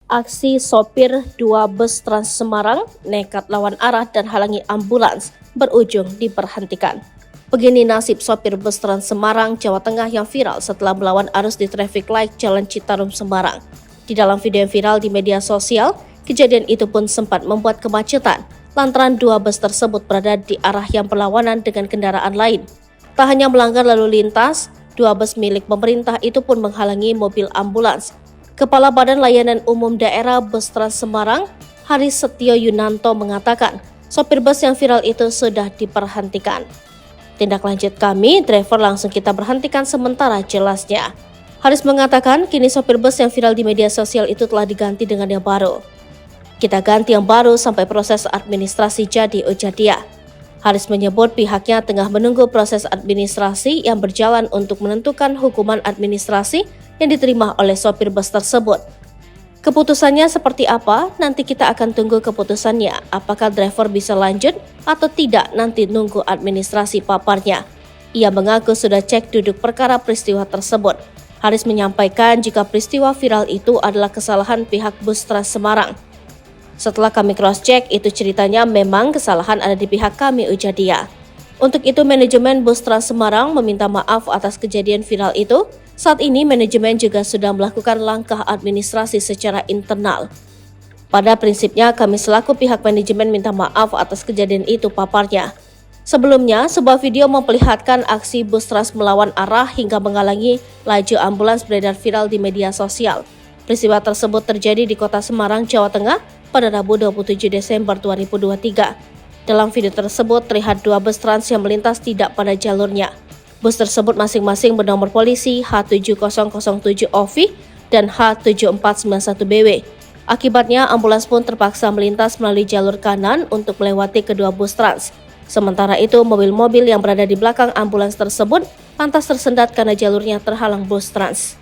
Aksi sopir dua bus Trans Semarang nekat lawan arah dan halangi ambulans berujung diberhentikan. Begini nasib sopir bus Trans Semarang, Jawa Tengah yang viral setelah melawan arus di traffic light Jalan Citarum Semarang. Di dalam video yang viral di media sosial, kejadian itu pun sempat membuat kemacetan lantaran dua bus tersebut berada di arah yang berlawanan dengan kendaraan lain. Tak hanya melanggar lalu lintas, dua bus milik pemerintah itu pun menghalangi mobil ambulans. Kepala Badan Layanan Umum Daerah Bus Trans Semarang, Haris Setio Yunanto mengatakan, sopir bus yang viral itu sudah diberhentikan. Tindak lanjut kami, driver langsung kita berhentikan sementara, jelasnya. Haris mengatakan, kini sopir bus yang viral di media sosial itu telah diganti dengan yang baru. Kita ganti yang baru sampai proses administrasi jadi, ujar dia. Haris menyebut pihaknya tengah menunggu proses administrasi yang berjalan untuk menentukan hukuman administrasi yang diterima oleh sopir bus tersebut. Keputusannya seperti apa? Nanti kita akan tunggu keputusannya. Apakah driver bisa lanjut atau tidak, nanti nunggu administrasi, paparnya. Ia mengaku sudah cek duduk perkara peristiwa tersebut. Haris menyampaikan jika peristiwa viral itu adalah kesalahan pihak bus Trans Semarang. Setelah kami cross-check, itu ceritanya memang kesalahan ada di pihak kami, ujar dia. Untuk itu, manajemen bus Trans Semarang meminta maaf atas kejadian viral itu. Saat ini, manajemen juga sudah melakukan langkah administrasi secara internal. Pada prinsipnya, kami selaku pihak manajemen minta maaf atas kejadian itu, paparnya. Sebelumnya, sebuah video memperlihatkan aksi bus Trans melawan arah hingga menghalangi laju ambulans beredar viral di media sosial. Peristiwa tersebut terjadi di Kota Semarang, Jawa Tengah pada Rabu 27 Desember 2023. Dalam video tersebut terlihat dua bus Trans yang melintas tidak pada jalurnya. Bus tersebut masing-masing bernomor polisi H7007OV dan H7491BW. Akibatnya ambulans pun terpaksa melintas melalui jalur kanan untuk melewati kedua bus Trans. Sementara itu mobil-mobil yang berada di belakang ambulans tersebut lantas tersendat karena jalurnya terhalang bus Trans.